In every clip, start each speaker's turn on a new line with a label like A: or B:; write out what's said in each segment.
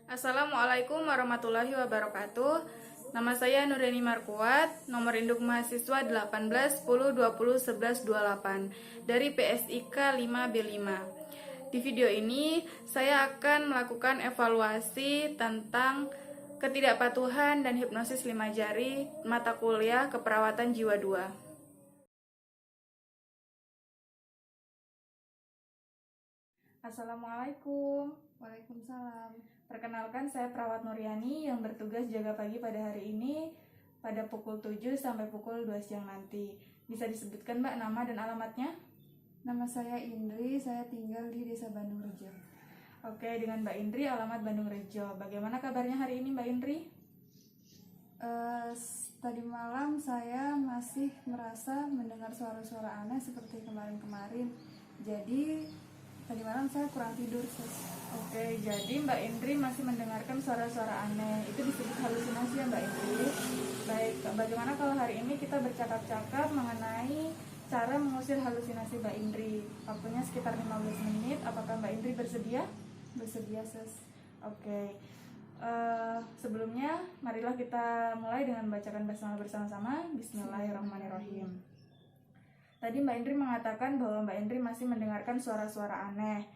A: Assalamualaikum warahmatullahi wabarakatuh. Nama saya Nureni Markuat, nomor induk mahasiswa 18 10 20 11 28 dari PSIK 5B5. Di video ini saya akan melakukan evaluasi tentang ketidakpatuhan dan hipnosis 5 jari mata kuliah keperawatan jiwa 2. Assalamualaikum.
B: Waalaikumsalam.
A: Perkenalkan, saya perawat Nuriani yang bertugas jaga pagi pada hari ini pada pukul 7 sampai pukul 2 siang nanti. Bisa disebutkan Mbak nama dan alamatnya?
B: Nama saya Indri, saya tinggal di Desa Bandung Rejo.
A: Oke, dengan Mbak Indri, alamat Bandung Rejo. Bagaimana kabarnya hari ini Mbak Indri?
B: Tadi malam saya masih merasa mendengar suara-suara aneh seperti kemarin-kemarin. Jadi tadi malam saya kurang tidur, Sus.
A: Oke, jadi Mbak Indri masih mendengarkan suara-suara aneh. Itu disebut halusinasi ya Mbak Indri? Baik, bagaimana kalau hari ini kita bercakap-cakap mengenai cara mengusir halusinasi Mbak Indri? Waktunya sekitar 15 menit. Apakah Mbak Indri bersedia?
B: Bersedia, Sus.
A: Oke. Sebelumnya marilah kita mulai dengan membacakan basmalah bersama-sama. Bismillahirrahmanirrahim. Tadi Mbak Indri mengatakan bahwa Mbak Indri masih mendengarkan suara-suara aneh.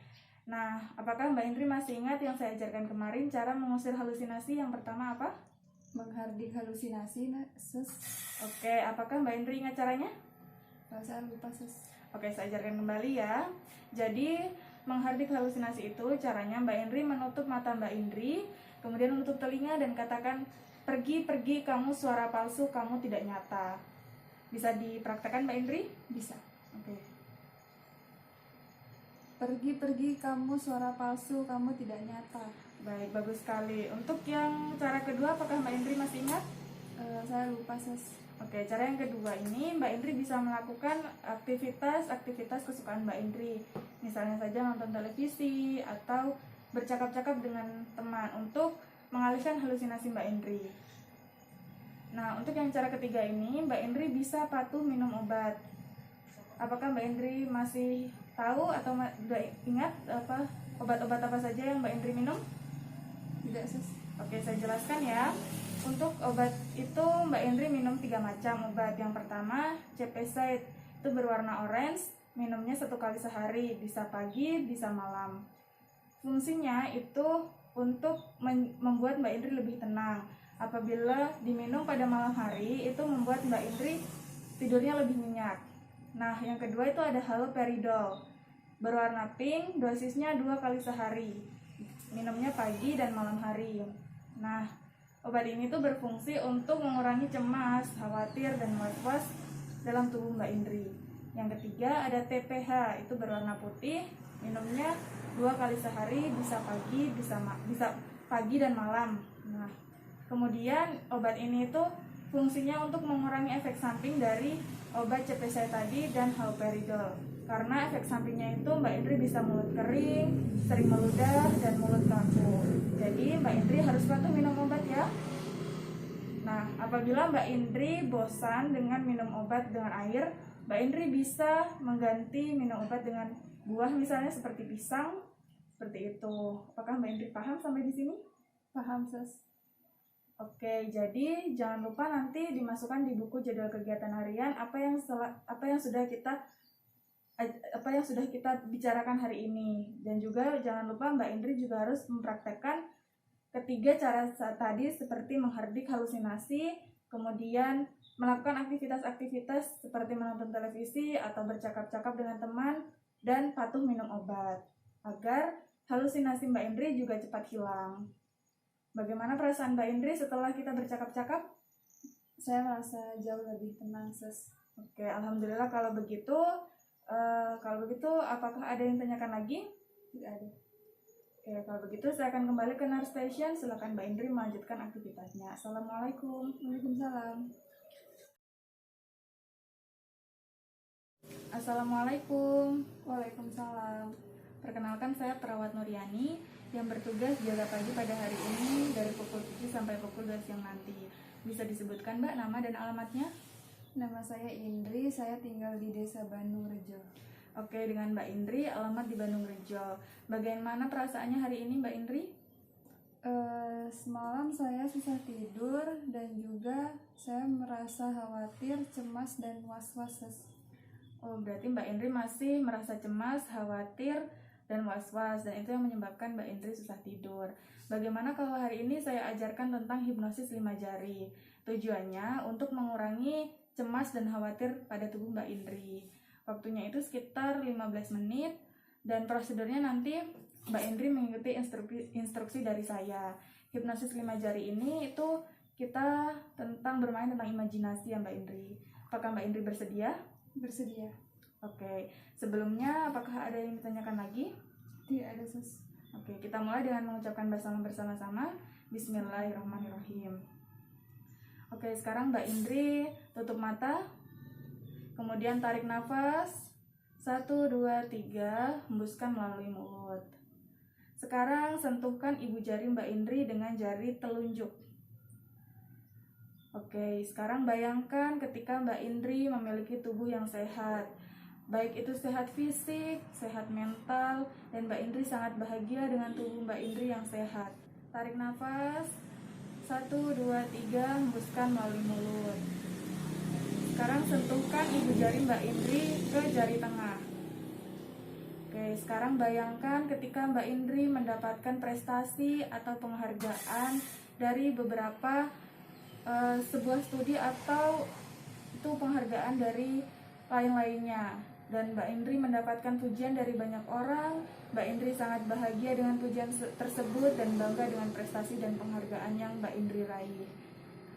A: Nah, apakah Mbak Indri masih ingat yang saya ajarkan kemarin cara mengusir halusinasi? Yang pertama apa?
B: Menghardik halusinasi, Sus.
A: Oke, apakah Mbak Indri ingat caranya?
B: Saya lupa, Sus.
A: Oke, saya ajarkan kembali ya. Jadi, menghardik halusinasi itu caranya Mbak Indri menutup mata Mbak Indri, kemudian menutup telinga dan katakan, "Pergi, kamu suara palsu, kamu tidak nyata." Bisa dipraktekkan Mbak Indri?
B: Bisa.
A: Oke.
B: Pergi, kamu suara palsu, kamu tidak nyata.
A: Baik, bagus sekali. Untuk yang cara kedua, apakah Mbak Indri masih ingat?
B: Saya lupa, Sus.
A: Oke, cara yang kedua ini Mbak Indri bisa melakukan aktivitas kesukaan Mbak Indri. Misalnya saja nonton televisi atau bercakap-cakap dengan teman untuk mengalihkan halusinasi Mbak Indri. Nah, untuk yang cara ketiga ini Mbak Indri bisa patuh minum obat. Apakah Mbak Indri masih tahu atau sudah ingat obat-obat apa saja yang Mbak Indri minum?
B: Tidak, Sus.
A: Oke, saya jelaskan ya. Untuk obat itu Mbak Indri minum 3 macam obat. Yang pertama, Cepeside, itu berwarna orange, minumnya 1 kali sehari, bisa pagi, bisa malam. Fungsinya itu untuk membuat Mbak Indri lebih tenang. Apabila diminum pada malam hari, itu membuat Mbak Indri tidurnya lebih nyenyak. Nah, yang kedua itu ada haloperidol, berwarna pink, dosisnya 2 kali sehari, minumnya pagi dan malam hari. Nah, obat ini tuh berfungsi untuk mengurangi cemas, khawatir, dan was-was dalam tubuh Mbak Indri. Yang ketiga ada TPH, itu berwarna putih, minumnya 2 kali sehari, bisa pagi dan malam. Nah, kemudian obat ini tuh fungsinya untuk mengurangi efek samping dari obat CPC tadi dan haloperidol. Karena efek sampingnya itu Mbak Indri bisa mulut kering, sering meludah, dan mulut kaku. Jadi Mbak Indri harus patuh minum obat ya. Nah, apabila Mbak Indri bosan dengan minum obat dengan air, Mbak Indri bisa mengganti minum obat dengan buah, misalnya seperti pisang, seperti itu. Apakah Mbak Indri paham sampai di sini?
B: Paham, Sus.
A: Oke, jadi jangan lupa nanti dimasukkan di buku jadwal kegiatan harian apa yang sudah kita bicarakan hari ini. Dan juga jangan lupa Mbak Indri juga harus mempraktekkan ketiga cara tadi seperti menghardik halusinasi, kemudian melakukan aktivitas-aktivitas seperti menonton televisi atau bercakap-cakap dengan teman, dan patuh minum obat agar halusinasi Mbak Indri juga cepat hilang. Bagaimana perasaan Mbak Indri setelah kita bercakap-cakap?
B: Saya merasa jauh lebih tenang, Sus.
A: Oke, alhamdulillah kalau begitu. Apakah ada yang tanyakan lagi?
B: Tidak ada.
A: Oke, kalau begitu saya akan kembali ke Nurse Station. Silakan Mbak Indri melanjutkan aktivitasnya. Assalamualaikum.
B: Waalaikumsalam.
A: Assalamualaikum.
B: Waalaikumsalam.
A: Perkenalkan, saya perawat Nuriani yang bertugas jaga pagi pada hari ini dari pukul 7 sampai pukul 2 siang nanti. Bisa disebutkan Mbak nama dan alamatnya?
B: Nama saya Indri, saya tinggal di Desa Bandung Rejo.
A: Oke, dengan Mbak Indri, alamat di Bandung Rejo. Bagaimana perasaannya hari ini Mbak Indri?
B: Semalam saya susah tidur dan juga saya merasa khawatir, cemas, dan was-was, Sus.
A: Oh, berarti Mbak Indri masih merasa cemas, khawatir, dan was-was, dan itu yang menyebabkan Mbak Indri susah tidur. Bagaimana kalau hari ini saya ajarkan tentang hipnosis 5 jari? Tujuannya untuk mengurangi cemas dan khawatir pada tubuh Mbak Indri. Waktunya itu sekitar 15 menit, dan prosedurnya nanti Mbak Indri mengikuti instruksi dari saya. Hipnosis 5 jari ini itu kita bermain tentang imajinasi ya Mbak Indri. Apakah Mbak Indri bersedia?
B: Bersedia?
A: Oke, sebelumnya apakah ada yang ditanyakan lagi?
B: Tidak ada, Sus.
A: Oke, kita mulai dengan mengucapkan bersama-sama. Bismillahirrahmanirrahim. Oke, sekarang Mbak Indri tutup mata, kemudian tarik nafas, 1, 2, 3, hembuskan melalui mulut. Sekarang sentuhkan ibu jari Mbak Indri dengan jari telunjuk. Oke, sekarang bayangkan ketika Mbak Indri memiliki tubuh yang sehat. Baik itu sehat fisik, sehat mental, dan Mbak Indri sangat bahagia dengan tubuh Mbak Indri yang sehat. Tarik nafas, 1, 2, 3, hembuskan melalui mulut. Sekarang sentuhkan ibu jari Mbak Indri ke jari tengah. Oke, sekarang bayangkan ketika Mbak Indri mendapatkan prestasi atau penghargaan dari beberapa sebuah studi atau itu penghargaan dari lain-lainnya, dan Mbak Indri mendapatkan pujian dari banyak orang. Mbak Indri sangat bahagia dengan pujian tersebut dan bangga dengan prestasi dan penghargaan yang Mbak Indri raih.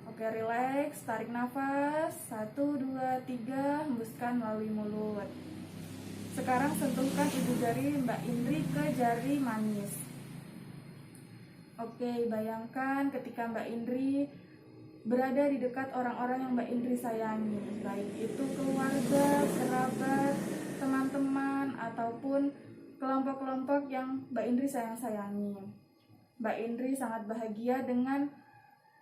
A: Oke, relax, tarik nafas, 1, 2, 3, hembuskan melalui mulut. Sekarang sentuhkan ibu jari Mbak Indri ke jari manis. Oke, bayangkan ketika Mbak Indri berada di dekat orang-orang yang Mbak Indri sayangi, baik itu keluarga, kerabat, teman-teman, ataupun kelompok-kelompok yang Mbak Indri sayang-sayangi. Mbak Indri sangat bahagia dengan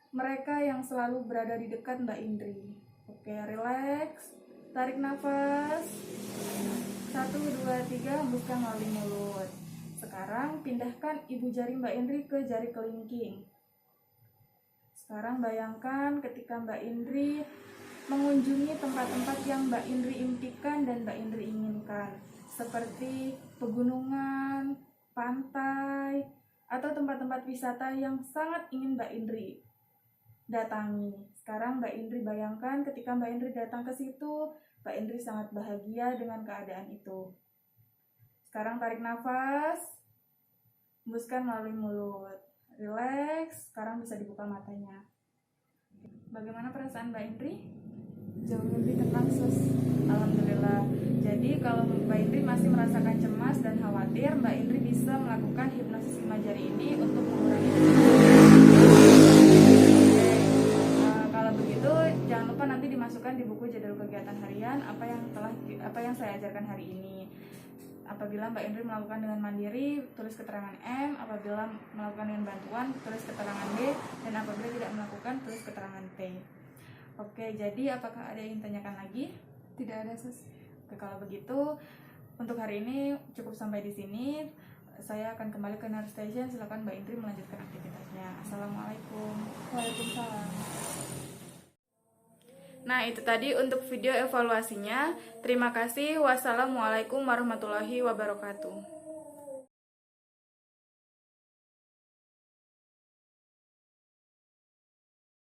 A: mereka yang selalu berada di dekat Mbak Indri. Oke, relax, tarik nafas, 1, 2, 3, hembuskan melalui mulut. Sekarang pindahkan ibu jari Mbak Indri ke jari kelingking. Sekarang bayangkan ketika Mbak Indri mengunjungi tempat-tempat yang Mbak Indri impikan dan Mbak Indri inginkan, seperti pegunungan, pantai, atau tempat-tempat wisata yang sangat ingin Mbak Indri datangi. Sekarang Mbak Indri bayangkan ketika Mbak Indri datang ke situ, Mbak Indri sangat bahagia dengan keadaan itu. Sekarang tarik nafas, hembuskan melalui mulut. Relax, sekarang bisa dibuka matanya. Bagaimana perasaan Mbak Indri?
B: Jauh lebih tenang, Sus.
A: Alhamdulillah. Jadi kalau Mbak Indri masih merasakan cemas dan khawatir, Mbak Indri bisa melakukan hipnosis 5 jari ini untuk mengurangi. Kalau begitu, jangan lupa nanti dimasukkan di buku jadwal kegiatan harian apa yang saya ajarkan hari ini. Apabila Mbak Indri melakukan dengan mandiri, tulis keterangan M. Apabila melakukan dengan bantuan, tulis keterangan B. Dan apabila tidak melakukan, tulis keterangan T. Oke, jadi apakah ada yang ditanyakan lagi?
B: Tidak ada, Sus.
A: Oke, kalau begitu untuk hari ini cukup sampai di sini. Saya akan kembali ke Nurse Station. Silakan Mbak Indri melanjutkan aktivitasnya. Assalamualaikum.
B: Waalaikumsalam.
A: Nah, itu tadi untuk video evaluasinya. Terima kasih. Wassalamualaikum warahmatullahi wabarakatuh.